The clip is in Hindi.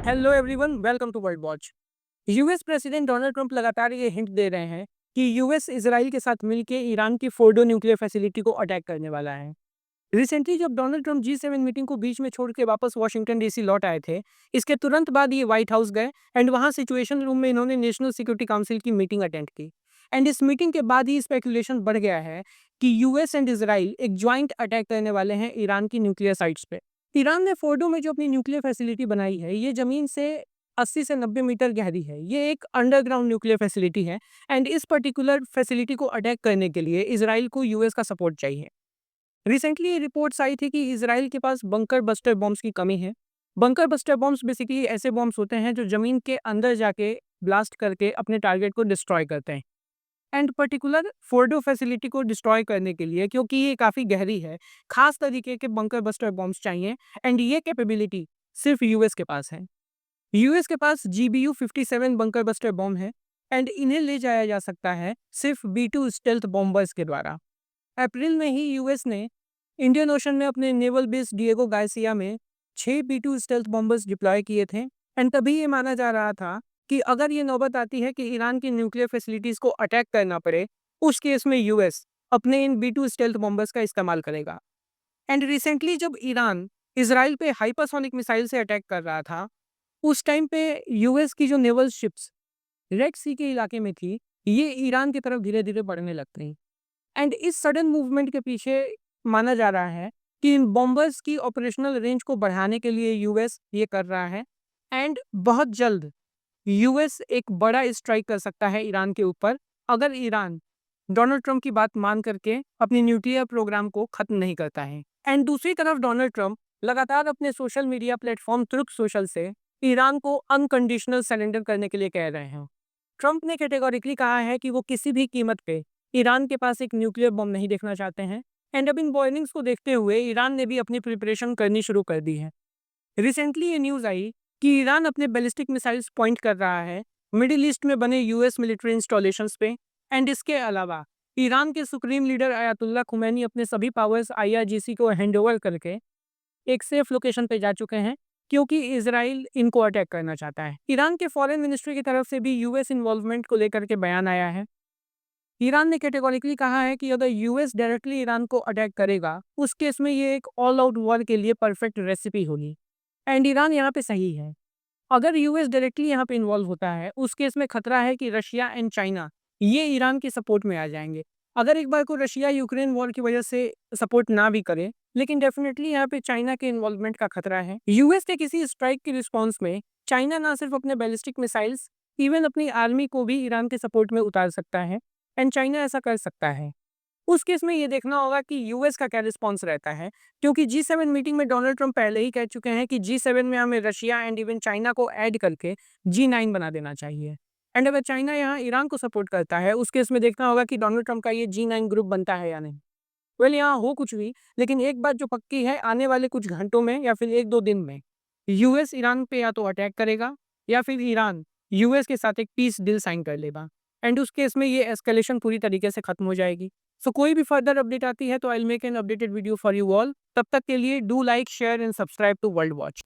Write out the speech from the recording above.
Hello everyone, welcome to world Watch. US president Donald Trump लगातार ये हिंट दे रहे हैं कि यूएस इजराइल के साथ मिलकर ईरान की फोर्डो न्यूक्लियर फैसिलिटी को अटैक करने वाला है। रिसेंटली जब डोनाल्ड ट्रंप G7 मीटिंग को बीच में छोड़ के वापस वॉशिंगटन डीसी लौट आए थे, इसके तुरंत बाद ये व्हाइट हाउस गए एंड वहां सिचुएशन रूम में इन्होंने नेशनल सिक्योरिटी काउंसिल की मीटिंग अटेंड की। एंड इस मीटिंग के बाद ही स्पेकुलेशन बढ़ गया है कि यूएस एंड इसराइल एक ज्वाइंट अटैक करने वाले हैं ईरान की न्यूक्लियर साइट्स पे। ईरान ने फोर्डो में जो अपनी न्यूक्लियर फैसिलिटी बनाई है, ये जमीन से 80 से 90 मीटर गहरी है। ये एक अंडरग्राउंड न्यूक्लियर फैसिलिटी है एंड इस पर्टिकुलर फैसिलिटी को अटैक करने के लिए इसराइल को यूएस का सपोर्ट चाहिए। रिसेंटली ये रिपोर्ट्स आई थी कि इसराइल के पास बंकर बस्टर बॉम्ब्स की कमी है। बंकर बस्टर बॉम्ब्स बेसिकली ऐसे बॉम्ब्स होते हैं जो जमीन के अंदर जाके ब्लास्ट करके अपने टारगेट को डिस्ट्रॉय करते हैं। एंड पर्टिकुलर फोर्डो फैसिलिटी को डिस्ट्रॉय करने के लिए, क्योंकि ये काफ़ी गहरी है, खास तरीके के बंकर बस्टर बॉम्ब्स चाहिए। एंड ये कैपेबिलिटी सिर्फ यूएस के पास है। यूएस के पास GBU-57 बंकर बस्टर बॉम्ब है एंड इन्हें ले जाया जा सकता है सिर्फ B2 स्टेल्थ बॉम्बर्स के द्वारा। अप्रैल में ही यूएस ने इंडियन ओशन में अपने नेवल बेस डिएगो गार्सिया में 6 B2 स्टेल्थ बॉम्बर्स डिप्लॉय किए थे। एंड तभी ये माना जा रहा था कि अगर ये नौबत आती है कि ईरान की न्यूक्लियर फैसिलिटीज को अटैक करना पड़े, उस केस में यूएस अपने इन B2 स्टेल्थ बॉम्बर्स का इस्तेमाल करेगा। एंड रिसेंटली जब ईरान इसराइल पे हाइपरसोनिक मिसाइल से अटैक कर रहा था, उस टाइम पे यूएस की जो नेवल शिप्स रेड सी के इलाके में थी, ये ईरान की तरफ धीरे धीरे बढ़ने लग गई। एंड इस सडन मूवमेंट के पीछे माना जा रहा है कि इन बॉम्बर्स की ऑपरेशनल रेंज को बढ़ाने के लिए यूएस ये कर रहा है। एंड बहुत जल्द यूएस एक बड़ा स्ट्राइक कर सकता है ईरान के ऊपर, अगर ईरान डोनाल्ड ट्रंप की बात मान करके अपनी न्यूक्लियर प्रोग्राम को खत्म नहीं करता है। एंड दूसरी तरफ डोनाल्ड ट्रंप लगातार अपने social media platform truth social से ईरान को अनकंडीशनल सरेंडर करने के लिए कह रहे हैं। ट्रंप ने कैटेगोरिकली कहा है कि वो किसी भी कीमत पे ईरान के पास एक न्यूक्लियर बम नहीं देखना चाहते हैं। एंड अब इन वार्निंग्स को देखते हुए ईरान ने भी अपनी प्रिपरेशन करनी शुरू कर दी है। रिसेंटली ये न्यूज़ आई कि ईरान अपने बैलिस्टिक मिसाइल्स पॉइंट कर रहा है मिडिल ईस्ट में बने यूएस मिलिट्री इंस्टॉलेशंस पे। एंड इसके अलावा ईरान के सुप्रीम लीडर आयतुल्ला खुमैनी अपने सभी पावर्स IRGC को हैंडओवर करके एक सेफ लोकेशन पे जा चुके हैं, क्योंकि इजराइल इनको अटैक करना चाहता है। ईरान के फॉरेन मिनिस्ट्री की तरफ से भी यूएस इन्वॉल्वमेंट को लेकर के बयान आया है। ईरान ने कैटेगोरिकली कहा है कि अगर यूएस डायरेक्टली ईरान को अटैक करेगा, उस केस में ये एक ऑल आउट वॉर के लिए परफेक्ट रेसिपी होगी। एंड ईरान यहाँ पे सही है। अगर यूएस डायरेक्टली यहाँ पे इन्वॉल्व होता है, उस केस में खतरा है कि रशिया एंड चाइना ये ईरान की सपोर्ट में आ जाएंगे। अगर एक बार को रशिया यूक्रेन वॉर की वजह से सपोर्ट ना भी करे, लेकिन डेफिनेटली यहाँ पे चाइना के इन्वॉल्वमेंट का खतरा है। यूएस के किसी स्ट्राइक के रिस्पॉन्स में चाइना ना सिर्फ अपने बैलिस्टिक मिसाइल्स, इवन अपनी आर्मी को भी ईरान के सपोर्ट में उतार सकता है। एंड चाइना ऐसा कर सकता है। उस केस में ये देखना होगा कि यूएस का क्या रिस्पॉन्स रहता है, क्योंकि G7 मीटिंग में डोनाल्ड ट्रंप पहले ही कह चुके हैं कि G7 में हमें रशिया एंड इवन चाइना को ऐड करके G9 बना देना चाहिए। एंड अगर चाइना यहाँ ईरान को सपोर्ट करता है, उस केस में देखना होगा कि डोनाल्ड ट्रंप का ये G9 ग्रुप बनता है या नहीं। वेल, यहाँ हो कुछ भी, लेकिन एक बात जो पक्की है, आने वाले कुछ घंटों में या फिर 1-2 दिन में यूएस ईरान पे या तो अटैक करेगा या फिर ईरान यूएस के साथ एक पीस डील साइन कर लेगा। एंड उस केस में ये एस्केलेशन पूरी तरीके से खत्म हो जाएगी। सो कोई भी फर्दर अपडेट आती है तो I will make an updated video for you all. तब तक के लिए do like, share and subscribe to world watch.